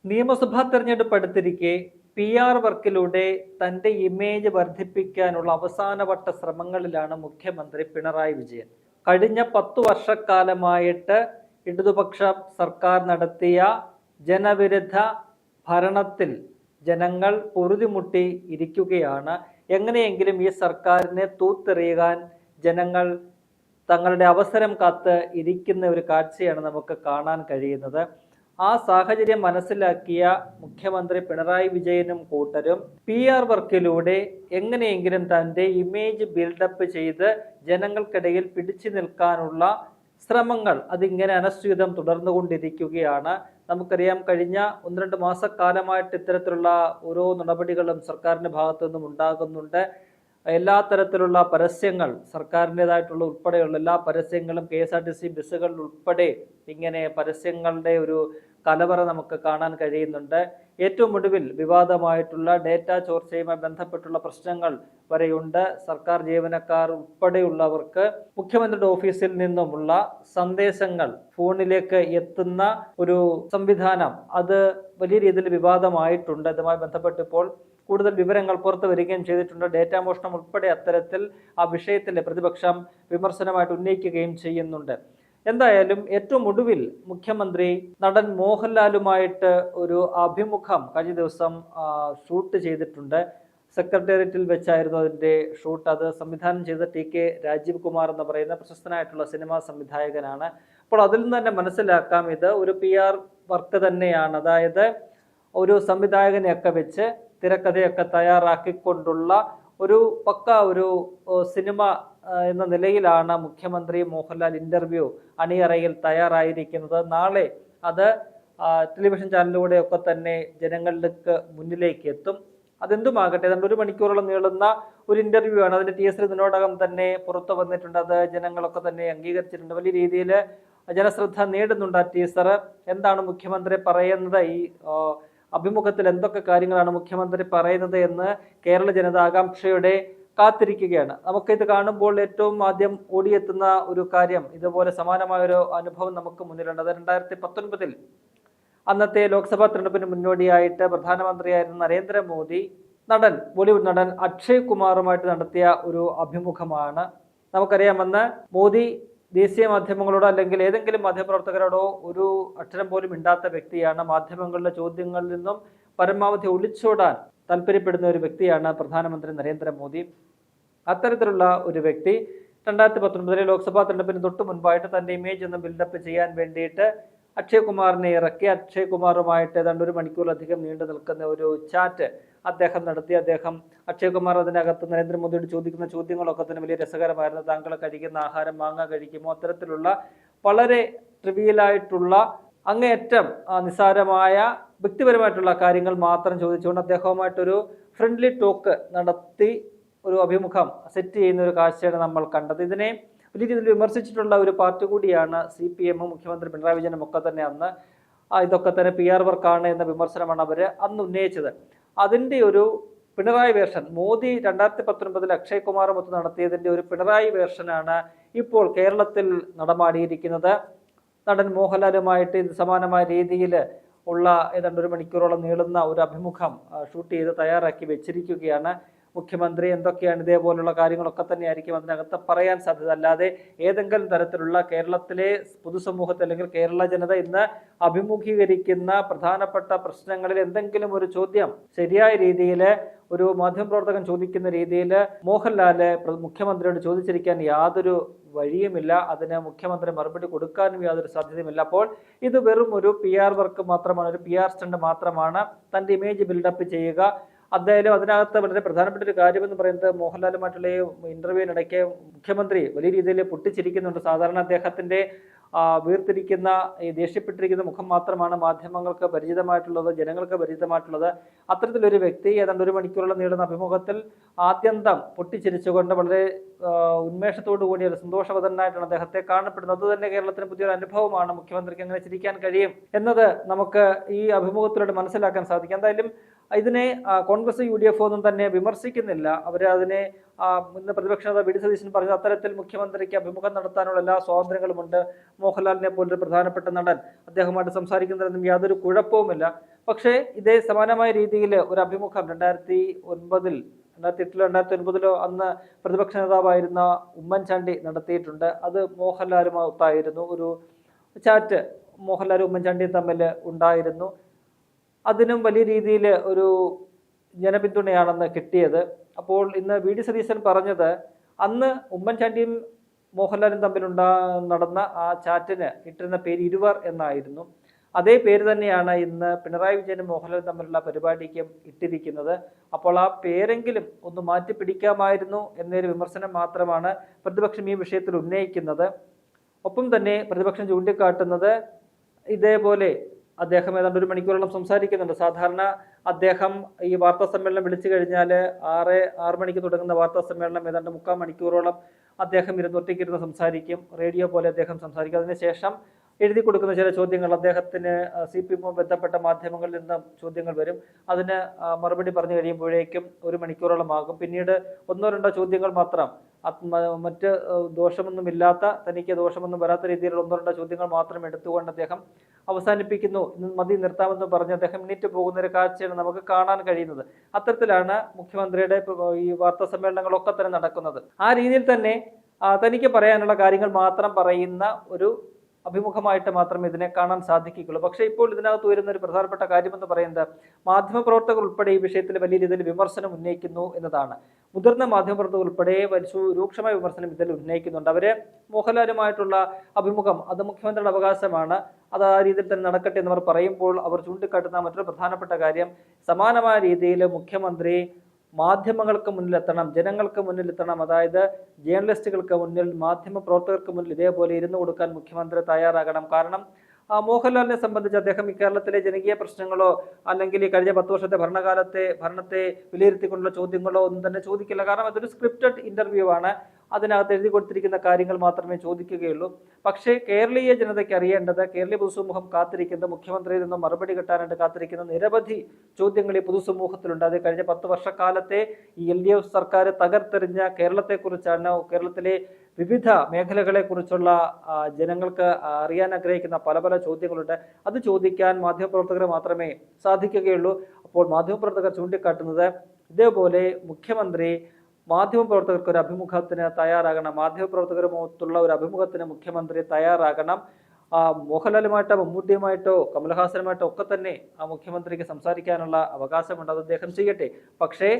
നിയമസഭാ തെരഞ്ഞെടുപ്പ് അടുത്തിരിക്കെ PR വർക്കിലൂടെ തന്റെ ഇമേജ് വർദ്ധിപ്പിക്കാനുള്ള അവസാനവട്ട ശ്രമങ്ങളിലാണ് മുഖ്യമന്ത്രി പിണറായി വിജയൻ. കഴിഞ്ഞ 10 വർഷക്കാലമായിട്ട് ഇടതുപക്ഷ സർക്കാർ നടത്തിയ ജനവിരുദ്ധ ഭരണത്തിൽ ജനങ്ങൾ പൊറുതിമുട്ടി ഇരിക്കുകയാണ്. എങ്ങനെയെങ്കിലും ഈ സർക്കാരിനെ തൂത്തെറിയാൻ ജനങ്ങൾ തങ്ങളുടെ അവസരം കാത്ത് ഇരിക്കുന്ന ഒരു കാഴ്ചയാണ് നമുക്ക് കാണാൻ കഴിയുന്നത്. ആ സാഹചര്യം മനസ്സിലാക്കിയ മുഖ്യമന്ത്രി പിണറായി വിജയനും കൂട്ടരും PR വർക്കിലൂടെ എങ്ങനെയെങ്കിലും തൻ്റെ ഇമേജ് ബിൽഡപ്പ് ചെയ്ത് ജനങ്ങൾക്കിടയിൽ പിടിച്ചു നിൽക്കാനുള്ള ശ്രമങ്ങൾ അതിങ്ങനെ അനശ്വതം തുടർന്നുകൊണ്ടിരിക്കുകയാണ്. നമുക്കറിയാം, കഴിഞ്ഞ 1-2 മാസക്കാലമായിട്ട് ഇത്തരത്തിലുള്ള ഓരോ നടപടികളും സർക്കാരിൻ്റെ ഭാഗത്തു നിന്നും ഉണ്ടാകുന്നുണ്ട്. എല്ലാ തരത്തിലുള്ള പരസ്യങ്ങൾ, സർക്കാരിൻ്റെതായിട്ടുള്ള ഉൾപ്പെടെയുള്ള എല്ലാ പരസ്യങ്ങളും KSRTC ബസ്സുകളിൽ ഉൾപ്പെടെ ഇങ്ങനെ പരസ്യങ്ങളുടെ ഒരു കലവറ നമുക്ക് കാണാൻ കഴിയുന്നുണ്ട്. ഏറ്റവും ഒടുവിൽ വിവാദമായിട്ടുള്ള ഡേറ്റ ചോർച്ചയുമായി ബന്ധപ്പെട്ടുള്ള പ്രശ്നങ്ങൾ വരെയുണ്ട്. സർക്കാർ ജീവനക്കാർ ഉൾപ്പെടെയുള്ളവർക്ക് മുഖ്യമന്ത്രിയുടെ ഓഫീസിൽ നിന്നുമുള്ള സന്ദേശങ്ങൾ ഫോണിലേക്ക് എത്തുന്ന ഒരു സംവിധാനം അത് വലിയ രീതിയിൽ വിവാദമായിട്ടുണ്ട്. ഇതുമായി ബന്ധപ്പെട്ട് ഇപ്പോൾ കൂടുതൽ വിവരങ്ങൾ പുറത്തു വരികയും ചെയ്തിട്ടുണ്ട്. ഡേറ്റ മോഷണം ഉൾപ്പെടെ അത്തരത്തിൽ ആ വിഷയത്തിൽ പ്രതിപക്ഷം വിമർശനമായിട്ട് ഉന്നയിക്കുകയും ചെയ്യുന്നുണ്ട്. എന്തായാലും ഏറ്റവും ഒടുവിൽ മുഖ്യമന്ത്രി നടൻ മോഹൻലാലുമായിട്ട് ഒരു അഭിമുഖം കഴിഞ്ഞ ദിവസം ഷൂട്ട് ചെയ്തിട്ടുണ്ട്. സെക്രട്ടേറിയറ്റിൽ വെച്ചായിരുന്നു അതിൻ്റെ ഷൂട്ട്. അത് സംവിധാനം ചെയ്ത TK രാജീവ് കുമാർ എന്ന് പറയുന്ന പ്രശസ്തനായിട്ടുള്ള സിനിമാ സംവിധായകനാണ്. അപ്പോൾ അതിൽ നിന്ന് തന്നെ മനസ്സിലാക്കാം ഇത് ഒരു PR വർക്ക് തന്നെയാണ്. അതായത് ഒരു സംവിധായകനെയൊക്കെ വെച്ച് തിരക്കഥയൊക്കെ തയ്യാറാക്കിക്കൊണ്ടുള്ള ഒരു ഒരു സിനിമ എന്ന നിലയിലാണ് മുഖ്യമന്ത്രി മോഹൻലാൽ ഇന്റർവ്യൂ അണിയറയിൽ തയ്യാറായിരിക്കുന്നത്. നാളെ അത് ടെലിവിഷൻ ചാനലിലൂടെയൊക്കെ തന്നെ ജനങ്ങൾക്ക് മുന്നിലേക്ക് എത്തും. അതെന്തുമാകട്ടെ, 1 മണിക്കൂറോളം നീളുന്ന ഒരു ഇന്റർവ്യൂ ആണ്. അതിന്റെ ടീസർ ഇതിനോടകം തന്നെ പുറത്തു വന്നിട്ടുണ്ട്. അത് ജനങ്ങളൊക്കെ തന്നെ അംഗീകരിച്ചിട്ടുണ്ട്. വലിയ രീതിയിൽ ജനശ്രദ്ധ നേടുന്നുണ്ട് ആ ടീസർ. എന്താണ് മുഖ്യമന്ത്രി പറയുന്നത്, ഈ അഭിമുഖത്തിൽ എന്തൊക്കെ കാര്യങ്ങളാണ് മുഖ്യമന്ത്രി പറയുന്നത് എന്ന് കേരള ജനത ആകാംക്ഷയോടെ കാത്തിരിക്കുകയാണ്. നമുക്കിത് കാണുമ്പോൾ ഏറ്റവും ആദ്യം ഓടിയെത്തുന്ന ഒരു കാര്യം, ഇതുപോലെ സമാനമായ ഒരു അനുഭവം നമുക്ക് മുന്നിലുണ്ട്. അത് 2019 അന്നത്തെ ലോക്സഭാ തെരഞ്ഞെടുപ്പിന് മുന്നോടിയായിട്ട് പ്രധാനമന്ത്രിയായിരുന്ന നരേന്ദ്രമോദി ബോളിവുഡ് നടൻ അക്ഷയ് കുമാറുമായിട്ട് നടത്തിയ ഒരു അഭിമുഖമാണ്. നമുക്കറിയാം, അന്ന് മോദി ദേശീയ മാധ്യമങ്ങളോടോ അല്ലെങ്കിൽ ഏതെങ്കിലും മാധ്യമപ്രവർത്തകരോടോ ഒരു അക്ഷരം പോലും ഇണ്ടാത്ത വ്യക്തിയാണ്. മാധ്യമങ്ങളുടെ ചോദ്യങ്ങളിൽ നിന്നും പരമാവധി ഒളിച്ചോടാൻ താല്പര്യപ്പെടുന്ന ഒരു വ്യക്തിയാണ് പ്രധാനമന്ത്രി നരേന്ദ്രമോദി. അത്തരത്തിലുള്ള ഒരു വ്യക്തി 2019 ലോക്സഭാ തെരഞ്ഞെടുപ്പിന് തൊട്ട് മുൻപായിട്ട് തന്റെ ഇമേജ് ഒന്ന് ബിൽഡപ്പ് ചെയ്യാൻ വേണ്ടിയിട്ട് അക്ഷയ് കുമാറിനെ ഇറക്കി അക്ഷയ് കുമാറുമായിട്ട് ഏതാണ്ട് 1 മണിക്കൂറിലധികം നീണ്ടു നിൽക്കുന്ന ഒരു ചാറ്റ് അദ്ദേഹം നടത്തി. അക്ഷയ് കുമാർ അതിനകത്ത് നരേന്ദ്രമോദിയോട് ചോദിക്കുന്ന ചോദ്യങ്ങളൊക്കെ തന്നെ വലിയ രസകരമായിരുന്നു. താങ്കൾ കഴിക്കുന്ന ആഹാരം മാങ്ങ കഴിക്കുമോ? അത്തരത്തിലുള്ള വളരെ ട്രിവിയലായിട്ടുള്ള അങ്ങേയറ്റം നിസ്സാരമായ വ്യക്തിപരമായിട്ടുള്ള കാര്യങ്ങൾ മാത്രം ചോദിച്ചുകൊണ്ട് അദ്ദേഹവുമായിട്ടൊരു ഫ്രണ്ട്ലി ടോക്ക് നടത്തി ഒരു അഭിമുഖം സെറ്റ് ചെയ്യുന്ന ഒരു കാഴ്ചയാണ് നമ്മൾ കണ്ടത്. ഇതിനെ വലിയ രീതിയിൽ വിമർശിച്ചിട്ടുള്ള ഒരു പാർട്ടി കൂടിയാണ് CPM. മുഖ്യമന്ത്രി പിണറായി വിജയനും ഒക്കെ തന്നെ അന്ന് ഇതൊക്കെ തന്നെ PR വർക്കാണ് എന്ന വിമർശനമാണ് അവർ അന്ന് ഉന്നയിച്ചത്. അതിൻ്റെ ഒരു പിണറായി വേർഷൻ, മോദി 2019 അക്ഷയ് കുമാറുമൊത്ത് നടത്തിയതിൻ്റെ ഒരു പിണറായി വേർഷനാണ് ഇപ്പോൾ കേരളത്തിൽ നടമാടിയിരിക്കുന്നത്. നടൻ മോഹൻലാലുമായിട്ട് ഇത് സമാനമായ രീതിയിൽ ഉള്ള ഏതാണ്ട് 1 മണിക്കൂറോളം നീളുന്ന ഒരു അഭിമുഖം ഷൂട്ട് ചെയ്ത് തയ്യാറാക്കി വെച്ചിരിക്കുകയാണ്. മുഖ്യമന്ത്രി എന്തൊക്കെയാണ് ഇതേപോലുള്ള കാര്യങ്ങളൊക്കെ തന്നെയായിരിക്കും അതിനകത്ത് പറയാൻ സാധ്യത. അല്ലാതെ ഏതെങ്കിലും തരത്തിലുള്ള കേരളത്തിലെ പൊതുസമൂഹത്തെ അല്ലെങ്കിൽ കേരള ജനത ഇന്ന് അഭിമുഖീകരിക്കുന്ന പ്രധാനപ്പെട്ട പ്രശ്നങ്ങളിൽ എന്തെങ്കിലും ഒരു ചോദ്യം ശരിയായ രീതിയിൽ ഒരു മാധ്യമപ്രവർത്തകൻ ചോദിക്കുന്ന രീതിയിൽ മോഹൻലാല് മുഖ്യമന്ത്രിയോട് ചോദിച്ചിരിക്കാൻ യാതൊരു വഴിയുമില്ല. അതിന് മുഖ്യമന്ത്രി മറുപടി കൊടുക്കാനും യാതൊരു സാധ്യതയുമില്ല. അപ്പോൾ ഇത് വെറും ഒരു PR വർക്ക് മാത്രമാണ്, ഒരു PR സ്റ്റണ്ട് മാത്രമാണ്. തൻ്റെ ഇമേജ് ബിൽഡപ്പ് ചെയ്യുക. എന്തായാലും അതിനകത്ത് വളരെ പ്രധാനപ്പെട്ട ഒരു കാര്യമെന്ന് പറയുന്നത് മോഹൻലാലുമായിട്ടുള്ള ഇന്റർവ്യൂവിനിടയ്ക്ക് മുഖ്യമന്ത്രി വലിയ രീതിയിൽ പൊട്ടിച്ചിരിക്കുന്നുണ്ട്. സാധാരണ അദ്ദേഹത്തിന്റെ വീർത്തിരിക്കുന്ന ദേഷ്യപ്പെട്ടിരിക്കുന്ന മുഖം മാത്രമാണ് മാധ്യമങ്ങൾക്ക് പരിചിതമായിട്ടുള്ളത്, ജനങ്ങൾക്ക് പരിചിതമായിട്ടുള്ളത്. അത്തരത്തിലൊരു വ്യക്തി ഏതാണ്ട് 1 മണിക്കൂറോളം നീളുന്ന അഭിമുഖത്തിൽ ആദ്യന്തം പൊട്ടിച്ചിരിച്ചുകൊണ്ട് വളരെ ഉന്മേഷത്തോടു കൂടിയ ഒരു സന്തോഷവതനായിട്ടാണ് അദ്ദേഹത്തെ കാണപ്പെടുന്നത്. അത് തന്നെ കേരളത്തിന് പുതിയൊരു അനുഭവമാണ്. മുഖ്യമന്ത്രിക്ക് അങ്ങനെ ചിരിക്കാൻ കഴിയും എന്നത് നമുക്ക് ഈ അഭിമുഖത്തിലൂടെ മനസ്സിലാക്കാൻ സാധിക്കും. എന്തായാലും ഇതിനെ കോൺഗ്രസ് UDF ഒന്നും തന്നെ വിമർശിക്കുന്നില്ല. അവർ അതിനെ ഇന്ന് പ്രതിപക്ഷ നേതാവ് വി ഡി സതീശൻ പറഞ്ഞ അത്തരത്തിൽ മുഖ്യമന്ത്രിക്ക് അഭിമുഖം നടത്താനുള്ള എല്ലാ സ്വാതന്ത്ര്യങ്ങളുമുണ്ട്. മോഹൻലാലിനെ പോലൊരു പ്രധാനപ്പെട്ട നടൻ അദ്ദേഹമായിട്ട് സംസാരിക്കുന്നതിനും യാതൊരു കുഴപ്പവുമില്ല. പക്ഷേ ഇതേ സമാനമായ രീതിയിൽ ഒരു അഭിമുഖം 2008 2009 അന്ന് പ്രതിപക്ഷ നേതാവായിരുന്ന ഉമ്മൻചാണ്ടി നടത്തിയിട്ടുണ്ട്. അത് മോഹൻലാലുമൊത്തായിരുന്നു. ഒരു ചാറ്റ് മോഹൻലാലും ഉമ്മൻചാണ്ടിയും തമ്മിൽ ഉണ്ടായിരുന്നു. അതിനും വലിയ രീതിയിൽ ഒരു ജനപിന്തുണയാണെന്ന് കിട്ടിയത്. അപ്പോൾ ഇന്ന് വി ഡി സതീശൻ പറഞ്ഞത് അന്ന് ഉമ്മൻചാണ്ടിയും മോഹൻലാലും തമ്മിൽ നടന്ന ആ ചാറ്റിന് ഇട്ടിരുന്ന പേര് ഇരുവർ എന്നായിരുന്നു. അതേ പേര് തന്നെയാണ് ഇന്ന് പിണറായി വിജയനും മോഹൻലാലും തമ്മിലുള്ള പരിപാടിക്കും ഇട്ടിരിക്കുന്നത്. അപ്പോൾ ആ പേരെങ്കിലും ഒന്ന് മാറ്റി പിടിക്കാമായിരുന്നു എന്നൊരു വിമർശനം മാത്രമാണ് പ്രതിപക്ഷം ഈ വിഷയത്തിൽ ഉന്നയിക്കുന്നത്. ഒപ്പം തന്നെ പ്രതിപക്ഷം ചൂണ്ടിക്കാട്ടുന്നത് ഇതേപോലെ അദ്ദേഹം ഏതാണ്ട് 1 മണിക്കൂറോളം സംസാരിക്കുന്നുണ്ട്. സാധാരണ അദ്ദേഹം ഈ വാർത്താ സമ്മേളനം വിളിച്ചു കഴിഞ്ഞാൽ 6 മണിക്ക് തുടങ്ങുന്ന വാർത്താ സമ്മേളനം ഏതാണ്ട് 3/4 മണിക്കൂറോളം അദ്ദേഹം ഒറ്റയ്ക്കിരുന്ന് സംസാരിക്കും. റേഡിയോ പോലെ അദ്ദേഹം സംസാരിക്കും. അതിനുശേഷം എഴുതി കൊടുക്കുന്ന ചില ചോദ്യങ്ങൾ അദ്ദേഹത്തിന് CPM ബന്ധപ്പെട്ട മാധ്യമങ്ങളിൽ നിന്ന് ചോദ്യങ്ങൾ വരും. അതിന് മറുപടി പറഞ്ഞു കഴിയുമ്പോഴേക്കും 1 മണിക്കൂറോളം ആകും. പിന്നീട് 1-2 ചോദ്യങ്ങൾ മാത്രം, മറ്റ് ദോഷമൊന്നുമില്ലാത്ത, തനിക്ക് ദോഷമൊന്നും വരാത്ത രീതിയിലുള്ള 1-2 ചോദ്യങ്ങൾ മാത്രം എടുത്തുകൊണ്ട് അദ്ദേഹം അവസാനിപ്പിക്കുന്നു. ഇന്ന് മതി, നിർത്താമെന്ന് പറഞ്ഞ് അദ്ദേഹം എണീറ്റ് പോകുന്ന ഒരു കാഴ്ചയാണ് നമുക്ക് കാണാൻ കഴിയുന്നത്. അത്തരത്തിലാണ് മുഖ്യമന്ത്രിയുടെ ഈ വാർത്താ സമ്മേളനങ്ങളൊക്കെ തന്നെ നടക്കുന്നത്. ആ രീതിയിൽ തന്നെ തനിക്ക് പറയാനുള്ള കാര്യങ്ങൾ മാത്രം പറയുന്ന ഒരു അഭിമുഖമായിട്ട് മാത്രമേ ഇതിനെ കാണാൻ സാധിക്കുകയുള്ളൂ. പക്ഷേ ഇപ്പോൾ ഇതിനകത്ത് വരുന്ന ഒരു പ്രധാനപ്പെട്ട കാര്യമെന്ന് പറയുന്നത് മാധ്യമപ്രവർത്തകർ ഉൾപ്പെടെ ഈ വിഷയത്തിൽ വലിയ രീതിയിൽ വിമർശനം ഉന്നയിക്കുന്നു എന്നതാണ്. മുതിർന്ന മാധ്യമപ്രവർത്തകർ ഉൾപ്പെടെ രൂക്ഷമായ വിമർശനം ഇതിൽ ഉന്നയിക്കുന്നുണ്ട്. അവരെ മോഹൻലാലുമായിട്ടുള്ള അഭിമുഖം അത് മുഖ്യമന്ത്രിയുടെ അവകാശമാണ്, അത് ആ രീതിയിൽ തന്നെ നടക്കട്ടെ എന്നവർ പറയുമ്പോൾ അവർ ചൂണ്ടിക്കാട്ടുന്ന മറ്റൊരു പ്രധാനപ്പെട്ട കാര്യം, സമാനമായ രീതിയിൽ മുഖ്യമന്ത്രി മാധ്യമങ്ങൾക്ക് മുന്നിലെത്തണം, ജനങ്ങൾക്ക് മുന്നിലെത്തണം. അതായത് ജേർണലിസ്റ്റുകൾക്ക് മുന്നിൽ, മാധ്യമ പ്രവർത്തകർക്ക് മുന്നിൽ ഇതേപോലെ ഇരുന്നു കൊടുക്കാൻ മുഖ്യമന്ത്രി തയ്യാറാകണം. കാരണം മോഹൻലാലിനെ സംബന്ധിച്ച് അദ്ദേഹം ഈ കേരളത്തിലെ ജനകീയ പ്രശ്നങ്ങളോ അല്ലെങ്കിൽ ഈ കഴിഞ്ഞ 10 വർഷത്തെ ഭരണത്തെ വിലയിരുത്തിക്കൊണ്ടുള്ള ചോദ്യങ്ങളോ ഒന്നും തന്നെ ചോദിക്കില്ല. കാരണം അതൊരു സ്ക്രിപ്റ്റഡ് ഇന്റർവ്യൂ ആണ്. അതിനകത്ത് എഴുതി കൊടുത്തിരിക്കുന്ന കാര്യങ്ങൾ മാത്രമേ ചോദിക്കുകയുള്ളൂ. പക്ഷേ കേരളീയ ജനതയ്ക്ക് അറിയേണ്ടത്, കേരളീയ പൊതുസമൂഹം കാത്തിരിക്കുന്നത്, മുഖ്യമന്ത്രിയിൽ നിന്നും മറുപടി കിട്ടാനായിട്ട് കാത്തിരിക്കുന്ന നിരവധി ചോദ്യങ്ങൾ ഈ പൊതുസമൂഹത്തിലുണ്ട്. അത് കഴിഞ്ഞ 10 വർഷക്കാലത്തെ ഈ LDF സർക്കാർ തകർത്തെറിഞ്ഞ കേരളത്തെക്കുറിച്ചാണ്. കേരളത്തിലെ വിവിധ മേഖലകളെക്കുറിച്ചുള്ള ജനങ്ങൾക്ക് അറിയാൻ ആഗ്രഹിക്കുന്ന പല പല ചോദ്യങ്ങളുണ്ട്. അത് ചോദിക്കാൻ മാധ്യമപ്രവർത്തകർ മാത്രമേ സാധിക്കുകയുള്ളൂ. അപ്പോൾ മാധ്യമപ്രവർത്തകർ ചൂണ്ടിക്കാട്ടുന്നത് ഇതേപോലെ മുഖ്യമന്ത്രി മാധ്യമപ്രവർത്തകർക്ക് ഒരു അഭിമുഖത്തിന് തയ്യാറാകണം, മാധ്യമപ്രവർത്തകരുമൊത്തുള്ള ഒരു അഭിമുഖത്തിന് മുഖ്യമന്ത്രി തയ്യാറാകണം. മോഹൻലാലുമായിട്ടോ മമ്മൂട്ടിയുമായിട്ടോ കമൽഹാസനുമായിട്ടോ ഒക്കെ തന്നെ മുഖ്യമന്ത്രിക്ക് സംസാരിക്കാനുള്ള അവകാശമുണ്ട്, അത് അദ്ദേഹം ചെയ്യട്ടെ. പക്ഷേ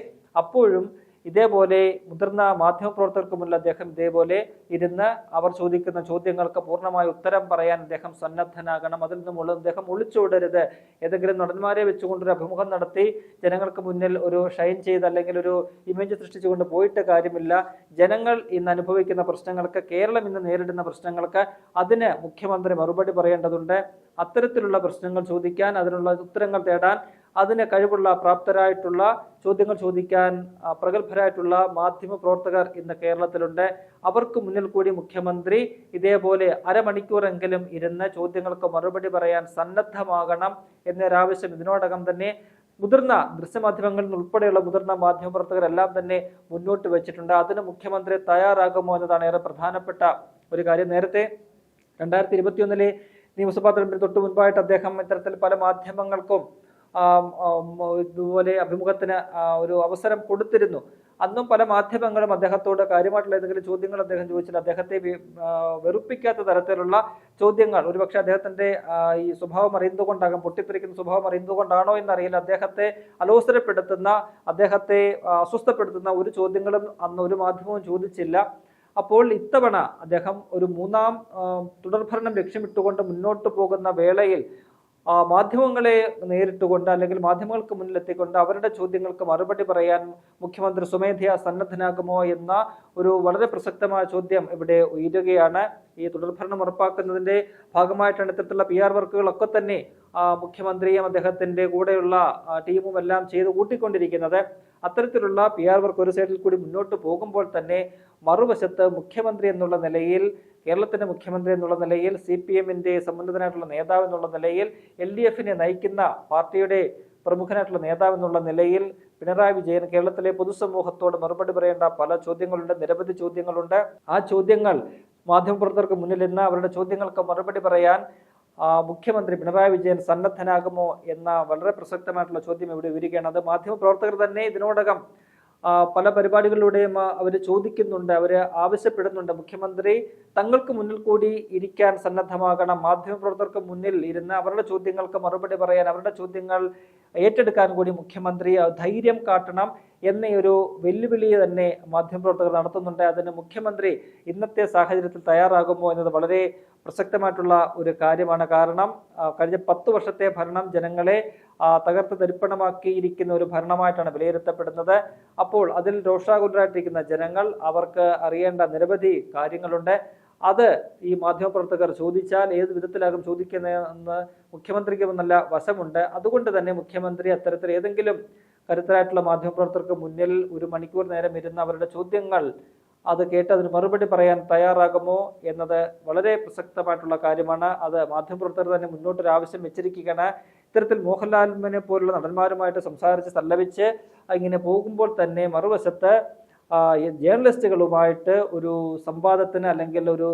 അപ്പോഴും ഇതേപോലെ മുതിർന്ന മാധ്യമപ്രവർത്തകർക്ക് മുന്നിൽ അദ്ദേഹം ഇതേപോലെ ഇരുന്ന് അവർ ചോദിക്കുന്ന ചോദ്യങ്ങൾക്ക് പൂർണ്ണമായ ഉത്തരം പറയാൻ അദ്ദേഹം സന്നദ്ധനാകണം. അതിൽ നിന്നും അദ്ദേഹം ഒളിച്ചോടരുത്. ഏതെങ്കിലും നടന്മാരെ വെച്ചുകൊണ്ടൊരു അഭിമുഖം നടത്തി ജനങ്ങൾക്ക് മുന്നിൽ ഒരു ഷൈൻ ചെയ്ത് അല്ലെങ്കിൽ ഒരു ഇമേജ് സൃഷ്ടിച്ചുകൊണ്ട് പോയിട്ട് കാര്യമില്ല. ജനങ്ങൾ ഇന്ന് അനുഭവിക്കുന്ന പ്രശ്നങ്ങൾക്ക്, കേരളം ഇന്ന് നേരിടുന്ന പ്രശ്നങ്ങൾക്ക് അതിന് മുഖ്യമന്ത്രി മറുപടി പറയേണ്ടതുണ്ട്. അത്തരത്തിലുള്ള പ്രശ്നങ്ങൾ ചോദിക്കാൻ, അതിനുള്ള ഉത്തരങ്ങൾ തേടാൻ അതിന് കഴിവുള്ള, പ്രാപ്തരായിട്ടുള്ള, ചോദ്യങ്ങൾ ചോദിക്കാൻ പ്രഗത്ഭരായിട്ടുള്ള മാധ്യമ പ്രവർത്തകർ ഇന്ന് കേരളത്തിലുണ്ട്. അവർക്ക് മുന്നിൽ കൂടി മുഖ്യമന്ത്രി ഇതേപോലെ അരമണിക്കൂറെങ്കിലും ഇരുന്ന് ചോദ്യങ്ങൾക്ക് മറുപടി പറയാൻ സന്നദ്ധമാകണം എന്നൊരാവശ്യം ഇതിനോടകം തന്നെ മുതിർന്ന ദൃശ്യമാധ്യമങ്ങളിൽ ഉൾപ്പെടെയുള്ള മുതിർന്ന മാധ്യമപ്രവർത്തകരെല്ലാം തന്നെ മുന്നോട്ട് വെച്ചിട്ടുണ്ട്. അതിന് മുഖ്യമന്ത്രി തയ്യാറാകുമോ എന്നതാണ് ഏറെ പ്രധാനപ്പെട്ട ഒരു കാര്യം. നേരത്തെ 2021 നിയമസഭാ തെരഞ്ഞെടുപ്പിന് തൊട്ട് മുൻപായിട്ട് അദ്ദേഹം ഇത്തരത്തിൽ പല മാധ്യമങ്ങൾക്കും ഇതുപോലെ അഭിമുഖത്തിന് ഒരു അവസരം കൊടുത്തിരുന്നു. അന്നും പല മാധ്യമങ്ങളും അദ്ദേഹത്തോട് കാര്യമായിട്ടുള്ള ഏതെങ്കിലും ചോദ്യങ്ങൾ അദ്ദേഹം ചോദിച്ചില്ല. അദ്ദേഹത്തെ വെറുപ്പിക്കാത്ത തരത്തിലുള്ള ചോദ്യങ്ങൾ, ഒരുപക്ഷെ അദ്ദേഹത്തിന്റെ ഈ സ്വഭാവം അറിയുന്നതുകൊണ്ടാകാം, പൊട്ടിത്തെറിക്കുന്ന സ്വഭാവം അറിയുന്നതുകൊണ്ടാണോ എന്നറിയില്ല, അദ്ദേഹത്തെ അലോസരപ്പെടുത്തുന്ന, അദ്ദേഹത്തെ അസ്വസ്ഥപ്പെടുത്തുന്ന ഒരു ചോദ്യങ്ങളും അന്ന് ഒരു മാധ്യമവും ചോദിച്ചില്ല. അപ്പോൾ ഇത്തവണ അദ്ദേഹം ഒരു 3ാം തുടർഭരണം ലക്ഷ്യമിട്ടുകൊണ്ട് മുന്നോട്ട് പോകുന്ന വേളയിൽ മാധ്യമങ്ങളെ നേരിട്ടുകൊണ്ട് അല്ലെങ്കിൽ മാധ്യമങ്ങൾക്ക് മുന്നിലെത്തിക്കൊണ്ട് അവരുടെ ചോദ്യങ്ങൾക്ക് മറുപടി പറയാൻ മുഖ്യമന്ത്രി സ്വമേധയാ സന്നദ്ധനാകുമോ എന്ന ഒരു വളരെ പ്രസക്തമായ ചോദ്യം ഇവിടെ ഉയരുകയാണ്. ഈ തുടർഭരണം ഉറപ്പാക്കുന്നതിന്റെ ഭാഗമായിട്ടാണ് ഇത്തരത്തിലുള്ള PR വർക്കുകളൊക്കെ തന്നെ മുഖ്യമന്ത്രിയും അദ്ദേഹത്തിന്റെ കൂടെയുള്ള ടീമും എല്ലാം ചെയ്ത് കൂട്ടിക്കൊണ്ടിരിക്കുന്നത്. അത്തരത്തിലുള്ള PR വർക്ക് ഒരു സൈഡിൽ കൂടി മുന്നോട്ട് പോകുമ്പോൾ തന്നെ മറുവശത്ത് മുഖ്യമന്ത്രി എന്നുള്ള നിലയിൽ, കേരളത്തിന്റെ മുഖ്യമന്ത്രി എന്നുള്ള നിലയിൽ, CPM-ന്റെ സമുന്നതനായിട്ടുള്ള നേതാവ് എന്നുള്ള നിലയിൽ, LDF-നെ നയിക്കുന്ന പാർട്ടിയുടെ പ്രമുഖനായിട്ടുള്ള നേതാവ് എന്നുള്ള നിലയിൽ പിണറായി വിജയൻ കേരളത്തിലെ പൊതുസമൂഹത്തോട് മറുപടി പറയേണ്ട പല ചോദ്യങ്ങളുണ്ട്, നിരവധി ചോദ്യങ്ങളുണ്ട്. ആ ചോദ്യങ്ങൾ മാധ്യമപ്രവർത്തകർക്ക് മുന്നിൽ നിന്ന് അവരുടെ ചോദ്യങ്ങൾക്ക് മറുപടി പറയാൻ മുഖ്യമന്ത്രി പിണറായി വിജയൻ സന്നദ്ധനാകുമോ എന്ന വളരെ പ്രസക്തമായിട്ടുള്ള ചോദ്യം ഇവിടെ വരികയാണ്. അത് മാധ്യമപ്രവർത്തകർ തന്നെ ഇതിനോടകം പല പരിപാടികളിലൂടെയും അവർ ചോദിക്കുന്നുണ്ട്, അവർ ആവശ്യപ്പെടുന്നുണ്ട്. മുഖ്യമന്ത്രി തങ്ങൾക്ക് മുന്നിൽ കൂടി ഇരിക്കാൻ സന്നദ്ധമാകണം, മാധ്യമപ്രവർത്തകർക്ക് മുന്നിൽ ഇരുന്ന് അവരുടെ ചോദ്യങ്ങൾക്ക് മറുപടി പറയാൻ, അവരുടെ ചോദ്യങ്ങൾ ഏറ്റെടുക്കാൻ കൂടി മുഖ്യമന്ത്രി ധൈര്യം കാട്ടണം എന്നൊരു വെല്ലുവിളി തന്നെ മാധ്യമപ്രവർത്തകർ നടത്തുന്നുണ്ട്. അതിന് മുഖ്യമന്ത്രി ഇന്നത്തെ സാഹചര്യത്തിൽ തയ്യാറാകുമോ എന്നത് വളരെ പ്രസക്തമായിട്ടുള്ള ഒരു കാര്യമാണ്. കാരണം കഴിഞ്ഞ 10 വർഷത്തെ ഭരണം ജനങ്ങളെ തകർത്ത് തരിപ്പണമാക്കിയിരിക്കുന്ന ഒരു ഭരണമായിട്ടാണ് വിലയിരുത്തപ്പെടുന്നത്. അപ്പോൾ അതിൽ രോഷാകുലരായിട്ടിരിക്കുന്ന ജനങ്ങൾ, അവർക്ക് അറിയേണ്ട നിരവധി കാര്യങ്ങളുണ്ട്. അത് ഈ മാധ്യമപ്രവർത്തകർ ചോദിച്ചാൽ ഏത് വിധത്തിലാകും ചോദിക്കുന്നതെന്ന് മുഖ്യമന്ത്രിക്ക് നല്ല വശമുണ്ട്. അതുകൊണ്ട് തന്നെ മുഖ്യമന്ത്രി അത്തരത്തിൽ ഏതെങ്കിലും കരുത്തരായിട്ടുള്ള മാധ്യമപ്രവർത്തകർക്ക് മുന്നിൽ 1 മണിക്കൂർ നേരം ഇരുന്ന് അവരുടെ ചോദ്യങ്ങൾ അത് കേട്ട് അതിന് മറുപടി പറയാൻ തയ്യാറാകുമോ എന്നത് വളരെ പ്രസക്തമായിട്ടുള്ള കാര്യമാണ്. അത് മാധ്യമപ്രവർത്തകർ തന്നെ മുന്നോട്ടൊരു ആവശ്യം വെച്ചിരിക്കുകയാണ്. ഇത്തരത്തിൽ മോഹൻലാലിനെ പോലുള്ള നടന്മാരുമായിട്ട് സംസാരിച്ച് സല്ലപിച്ച് ഇങ്ങനെ പോകുമ്പോൾ തന്നെ മറുവശത്ത് ജേർണലിസ്റ്റുകളുമായിട്ട് ഒരു സംവാദത്തിന് അല്ലെങ്കിൽ ഒരു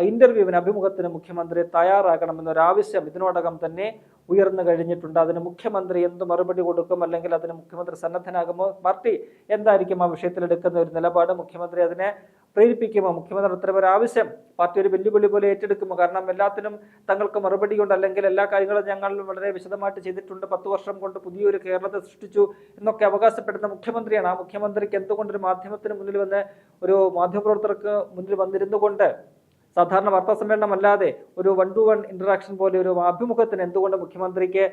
ഇന്റർവ്യൂവിന്, അഭിമുഖത്തിന് മുഖ്യമന്ത്രി തയ്യാറാകണമെന്നൊരാവശ്യം ഇതിനോടകം തന്നെ ഉയർന്നു കഴിഞ്ഞിട്ടുണ്ട്. അതിന് മുഖ്യമന്ത്രി എന്ത് മറുപടി കൊടുക്കും, അല്ലെങ്കിൽ അതിന് മുഖ്യമന്ത്രി സന്നദ്ധനാകുമോ, പാർട്ടി എന്തായിരിക്കും ആ വിഷയത്തിൽ എടുക്കുന്ന ഒരു നിലപാട്, മുഖ്യമന്ത്രി അതിനെ പ്രേരിപ്പിക്കുമോ, മുഖ്യമന്ത്രി അത്തരം ഒരു ആവശ്യം പാർട്ടി ഒരു വെല്ലുവിളി പോലെ ഏറ്റെടുക്കുമോ? കാരണം എല്ലാത്തിനും തങ്ങൾക്ക് മറുപടിയുണ്ട്, അല്ലെങ്കിൽ എല്ലാ കാര്യങ്ങളും ഞങ്ങൾ വളരെ വിശദമായിട്ട് ചെയ്തിട്ടുണ്ട്, 10 വർഷം കൊണ്ട് പുതിയൊരു കേരളത്തെ സൃഷ്ടിച്ചു എന്നൊക്കെ അവകാശപ്പെടുന്ന മുഖ്യമന്ത്രിയാണ്. ആ മുഖ്യമന്ത്രിക്ക് എന്തുകൊണ്ടൊരു മാധ്യമത്തിന് മുന്നിൽ വന്ന്, ഒരു മാധ്യമപ്രവർത്തകർക്ക് മുന്നിൽ വന്നിരുന്നു കൊണ്ട് സാധാരണ വാർത്താ സമ്മേളനം അല്ലാതെ ഒരു 1-to-1 ഇന്ററാക്ഷൻ പോലെ ഒരു അഭിമുഖത്തിന് എന്തുകൊണ്ട് മുഖ്യമന്ത്രിക്ക്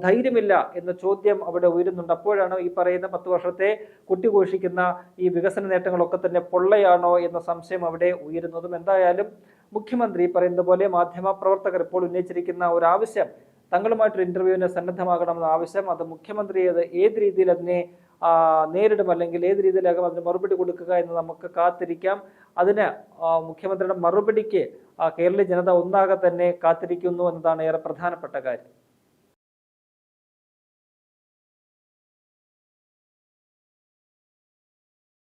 ധൈര്യമില്ല എന്ന ചോദ്യം അവിടെ ഉയരുന്നുണ്ട്. അപ്പോഴാണ് ഈ പറയുന്ന 10 വർഷത്തെ കുട്ടിഘോഷിക്കുന്ന ഈ വികസന നേട്ടങ്ങളൊക്കെ തന്നെ പൊള്ളയാണോ എന്ന സംശയം അവിടെ ഉയരുന്നതും. എന്തായാലും മുഖ്യമന്ത്രി പറയുന്നത് പോലെ മാധ്യമ പ്രവർത്തകർ ഇപ്പോൾ ഉന്നയിച്ചിരിക്കുന്ന ഒരു ആവശ്യം, തങ്ങളുമായിട്ടൊരു ഇന്റർവ്യൂവിന് സന്നദ്ധമാകണമെന്ന ആവശ്യം, അത് മുഖ്യമന്ത്രി അത് ഏത് രീതിയിൽ അതിനെ നേരിടും, അല്ലെങ്കിൽ ഏത് രീതിയിലാകും അതിന് മറുപടി കൊടുക്കുക എന്ന് നമുക്ക് കാത്തിരിക്കാം. അതിന് മുഖ്യമന്ത്രിയുടെ മറുപടിക്ക് കേരളീയ ജനത ഒന്നാകെ തന്നെ കാത്തിരിക്കുന്നു എന്നതാണ് ഏറെ പ്രധാനപ്പെട്ട കാര്യം.